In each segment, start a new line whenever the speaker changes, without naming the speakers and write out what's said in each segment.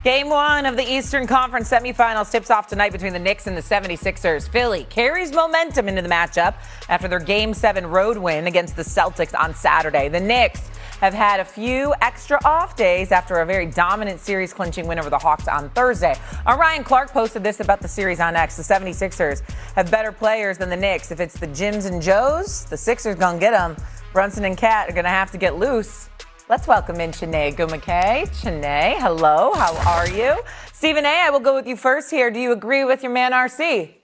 Game one of the Eastern Conference semifinals tips off tonight between the Knicks and the 76ers. Philly carries momentum into the matchup after their Game 7 road win against the Celtics on Saturday. The Knicks have had a few extra off days after a very dominant series-clinching win over the Hawks on Thursday. Our Ryan Clark posted this about the series on X. The 76ers have better players than the Knicks. If it's the Jims and Joes, the Sixers gonna get them. Brunson and Cat are gonna have to get loose. Let's welcome in Chiney Gumake. Chiney, hello, how are you? Stephen A., I will go with you first here. Do you agree with your man RC?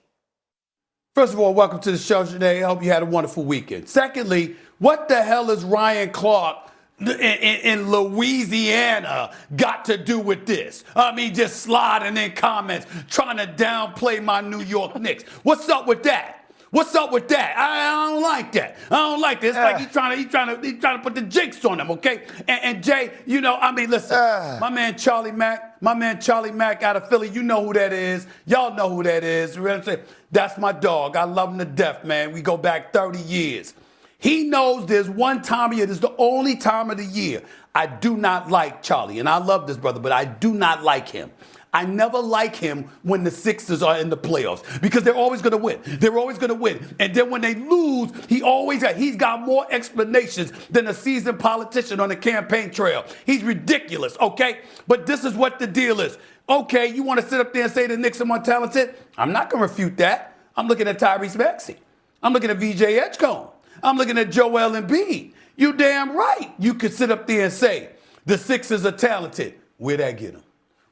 First of all, welcome to the show, Chiney. I hope you had a wonderful weekend. Secondly, what the hell is Ryan Clark in Louisiana got to do with this? I mean, just sliding in comments, trying to downplay my New York Knicks. What's up with that? What's up with that? I don't like that. I don't like this. It's like he's trying to put the jinx on them, okay? And Jay, you know, I mean, listen, my man Charlie Mack out of Philly, you know who that is. Y'all know who that is. You know what I'm saying? That's my dog. I love him to death, man. We go back 30 years. He knows there's one time of year, this is the only time of the year I do not like Charlie. And I love this brother, but I do not like him. I never like him when the Sixers are in the playoffs because they're always going to win. They're always going to win. And then when they lose, he's got more explanations than a seasoned politician on the campaign trail. He's ridiculous, okay? But this is what the deal is. Okay, you want to sit up there and say the Knicks are more talented? I'm not going to refute that. I'm looking at Tyrese Maxey. I'm looking at VJ Edgecombe. I'm looking at Joel Embiid. You damn right you could sit up there and say the Sixers are talented. Where'd that get them?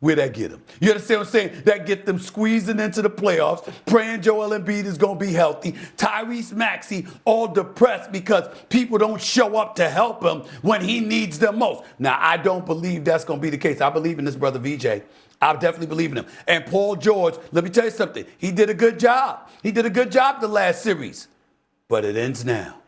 Where'd that get them? You understand what I'm saying? That get them squeezing into the playoffs, praying Joel Embiid is going to be healthy. Tyrese Maxey all depressed because people don't show up to help him when he needs them most. Now, I don't believe that's going to be the case. I believe in this brother VJ. I definitely believe in him. And Paul George, let me tell you something. He did a good job. He did a good job the last series. But it ends now.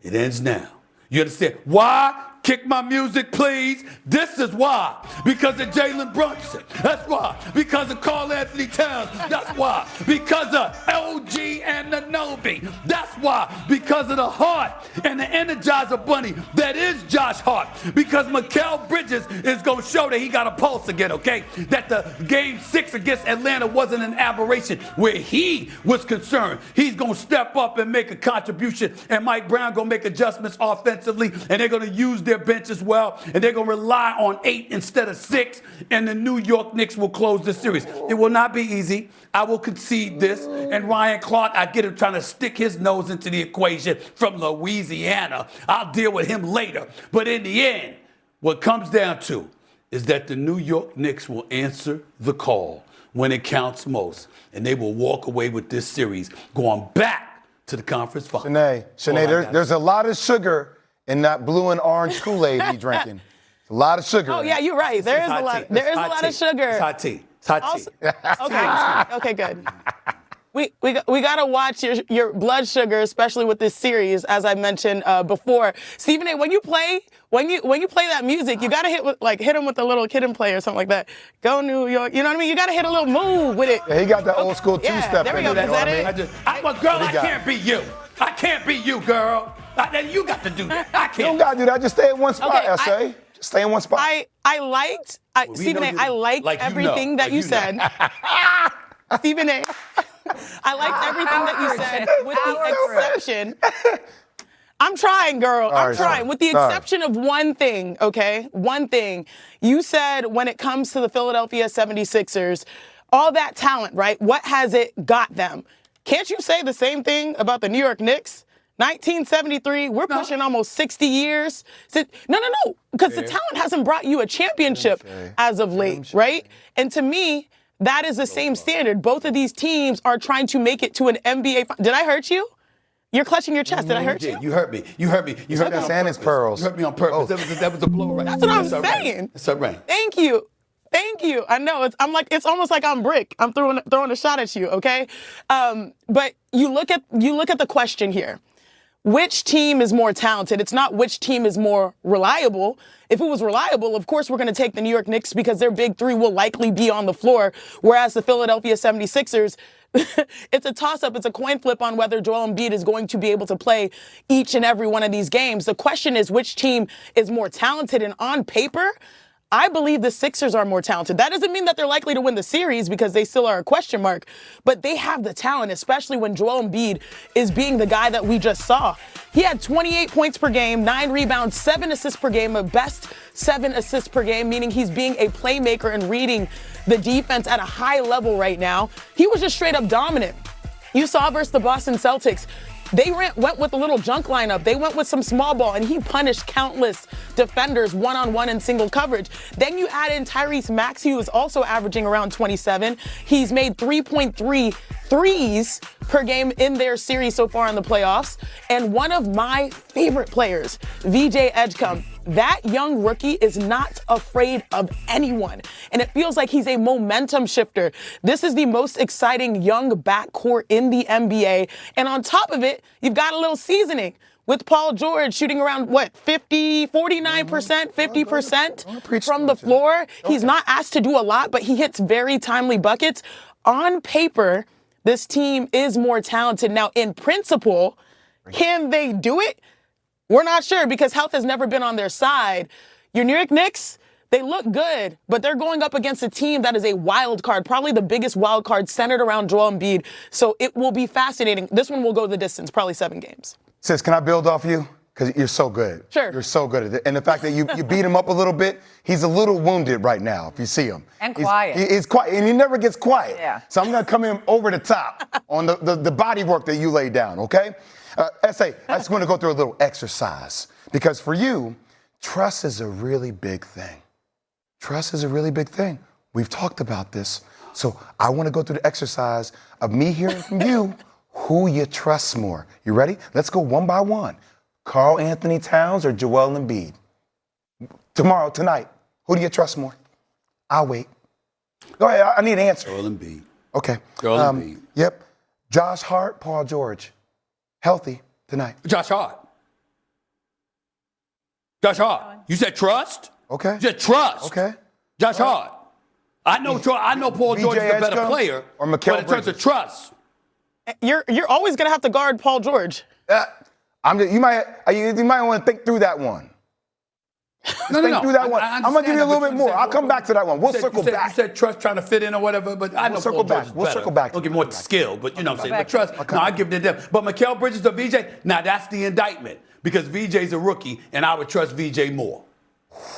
It ends now. You understand? Why? Kick my music, please. This is why. Because of Jalen Brunson. That's why. Because of Karl Anthony Towns. That's why. Because of LG and Anobi. That's why. Because of the heart and the Energizer Bunny that is Josh Hart. Because Mikal Bridges is going to show that he got a pulse again, okay? That the Game 6 against Atlanta wasn't an aberration where he was concerned. He's going to step up and make a contribution. And Mike Brown going to make adjustments offensively. And they're going to use their bench as well, and they're going to rely on 8 instead of 6, and the New York Knicks will close the series. It will not be easy. I will concede this, and Ryan Clark, I get him trying to stick his nose into the equation from Louisiana. I'll deal with him later. But in the end, what comes down to is that the New York Knicks will answer the call when it counts most, and they will walk away with this series going back to the conference final.
Shanae, there's a lot of sugar in that blue and orange Kool-Aid he drinking. A lot of sugar.
Oh, yeah, you're right. There is a lot. There is a lot of sugar.
It's hot tea. It's hot tea.
Okay, good. We got to watch your blood sugar, especially with this series, as I mentioned before. Stephen A., when you play that music, you got to hit him with a little kid and play or something like that. Go New York. You know what I mean? You got to hit a little move with it.
Yeah, he got that old school two-step.
There we go. Is that it?
I can't be you. I can't be you, girl. You got to do that. I can't.
You don't got to do that. Just stay in one spot, S.A. Just stay in one spot.
Stephen A., I liked everything that you said. Stephen A., I liked everything that you said with the exception. I'm trying, girl. I'm trying. With the exception of one thing, okay? One thing. You said when it comes to the Philadelphia 76ers, all that talent, right? What has it got them? Can't you say the same thing about the New York Knicks? 1973, we're pushing almost 60 years. No, because the talent hasn't brought you a championship as of late, right? And to me, that is the same standard. Both of these teams are trying to make it to an NBA. Did I hurt you? You're clutching your chest. Did I hurt you?
You hurt me. You hurt me. You hurt me on purpose.
Pearls.
You hurt me on purpose. That was a blow right.
That's what I'm saying.
It's all right.
Thank you. I know it's almost like I'm Brick. I'm throwing a shot at you. Okay, but you look at the question here. Which team is more talented? It's not which team is more reliable. If it was reliable, of course, we're going to take the New York Knicks because their big three will likely be on the floor, whereas the Philadelphia 76ers, it's a toss-up. It's a coin flip on whether Joel Embiid is going to be able to play each and every one of these games. The question is which team is more talented, and on paper, I believe the Sixers are more talented. That doesn't mean that they're likely to win the series because they still are a question mark, but they have the talent, especially when Joel Embiid is being the guy that we just saw. He had 28 points per game, 9 rebounds, 7 assists per game, a best 7 assists per game, meaning he's being a playmaker and reading the defense at a high level right now. He was just straight up dominant. You saw versus the Boston Celtics. They went with a little junk lineup. They went with some small ball, and he punished countless defenders one-on-one in single coverage. Then you add in Tyrese Maxey, who is also averaging around 27. He's made 3.3 threes per game in their series so far in the playoffs. And one of my favorite players, VJ Edgecombe, that young rookie is not afraid of anyone. And it feels like he's a momentum shifter. This is the most exciting young backcourt in the NBA. And on top of it, you've got a little seasoning with Paul George shooting around, 49%, 50% from the floor. He's not asked to do a lot, but he hits very timely buckets. On paper, this team is more talented. Now, in principle, can they do it? We're not sure because health has never been on their side. Your New York Knicks, they look good, but they're going up against a team that is a wild card, probably the biggest wild card centered around Joel Embiid. So it will be fascinating. This one will go the distance, probably 7 games.
Sis, can I build off you? Because you're so good.
Sure.
You're so good at it. And the fact that you beat him up a little bit, he's a little wounded right now, if you see him.
And quiet.
He's quiet, and he never gets quiet.
Yeah.
So I'm going to come in over the top on the body work that you laid down, okay? S.A., I just want to go through a little exercise. Because for you, trust is a really big thing. Trust is a really big thing. We've talked about this. So I want to go through the exercise of me hearing from you who you trust more. You ready? Let's go one by one. Karl Anthony Towns or Joel Embiid? Tonight, who do you trust more? I'll wait. Go ahead, I need an answer.
Joel Embiid.
Okay.
Joel Embiid.
Yep. Josh Hart, Paul George. Healthy tonight.
Josh Hart. Josh Hart. You said trust?
Okay.
You said trust.
Okay.
Josh Hart. I know Paul George is a better player,
or Mikal
but in terms of trust.
You're always going to have to guard Paul George.
You might want to think through that one.
No.
Think through that one. I'm going to give you a little bit more. I'll come back to that one. We'll circle back.
You said trust trying to fit in or whatever, but I know Paul George is better.
We'll circle back.
Don't get more skill, but you know what I'm saying. But trust, no, I give it to them. But Mikal Bridges or VJ, now that's the indictment because VJ's a rookie and I would trust VJ more.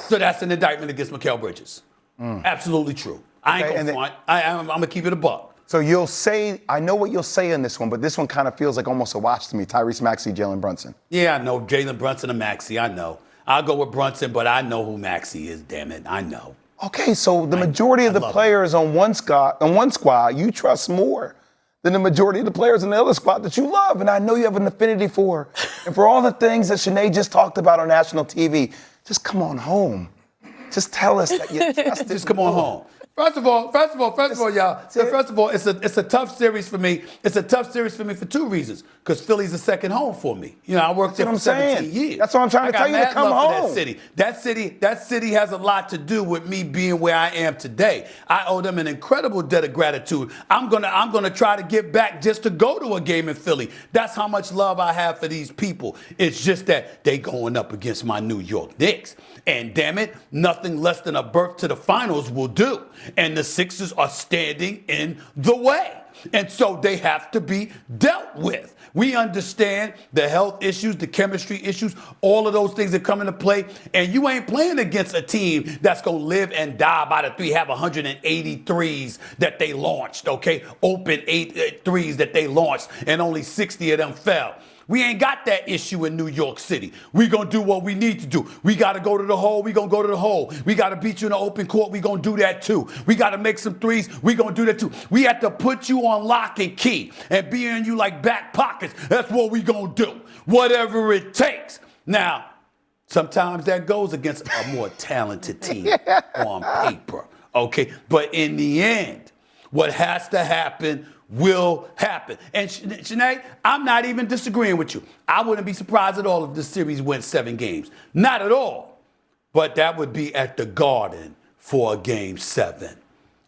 So that's an indictment against Mikal Bridges. Absolutely true. I ain't going to front. I'm going to keep it a buck.
So you'll say, I know what you'll say in this one, but this one kind of feels like almost a watch to me. Tyrese Maxey, Jalen Brunson.
Yeah, I know. Jalen Brunson and Maxey, I know. I'll go with Brunson, but I know who Maxey is, damn it. I know.
Okay, so the majority of the players on one squad you trust more than the majority of the players in the other squad that you love, and I know you have an affinity for. And for all the things that Sinead just talked about on national TV, just come on home. Just tell us that you trust
Just come on home. First of all, y'all. First of all, it's a tough series for me. It's a tough series for me for 2 reasons. Because Philly's a second home for me. You know, I worked there for 17 years.
That's what I'm trying to tell you to come home.
That city has a lot to do with me being where I am today. I owe them an incredible debt of gratitude. I'm gonna try to get back just to go to a game in Philly. That's how much love I have for these people. It's just that they going up against my New York Knicks. And damn it, nothing less than a berth to the finals will do. And the Sixers are standing in the way. And so they have to be dealt with. We understand the health issues, the chemistry issues, all of those things that come into play. And you ain't playing against a team that's going to live and die by the 3, have 180 threes that they launched, okay? Open 8 threes that they launched, and only 60 of them fell. We ain't got that issue in New York City. We gonna do what we need to do. We gotta go to the hole, we gonna go to the hole. We gotta beat you in the open court, we gonna do that too. We gotta make some threes, we gonna do that too. We have to put you on lock and key and be in you like back pockets. That's what we gonna do, whatever it takes. Now, sometimes that goes against a more talented team on paper, okay? But in the end, what has to happen will happen. And Sinead, I'm not even disagreeing with you. I wouldn't be surprised at all if this series went 7 games. Not at all. But that would be at the Garden for a game 7.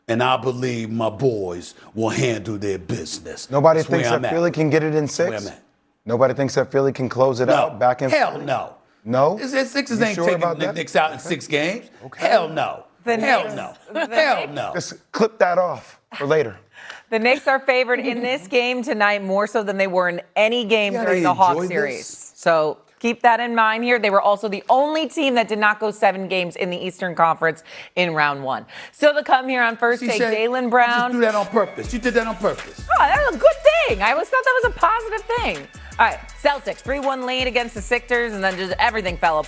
And I believe my boys will handle their business.
Nobody thinks that Philly can get it in 6?
Where I'm at.
Nobody thinks that Philly can close it out back in
Hell no.
No?
The Sixers
You
ain't
sure
taking
about
the
that?
Knicks out in 6 games.
Okay.
Hell no.
The
Hell
Knicks-
no.
the
Hell
Knicks-
no.
Just clip that off for later.
The Knicks are favored in this game tonight more so than they were in any game
Yeah,
during
they
the Hawks
enjoyed
series.
this.
So keep that in mind here. They were also the only team that did not go 7 games in the Eastern Conference in round 1. Still to come here on First Take, Jalen
You
Brown.
just do that on purpose. You did that on purpose.
Oh, that was a good thing. I always thought that was a positive thing. All right, Celtics 3-1 lead against the Sixers, and then just everything fell apart.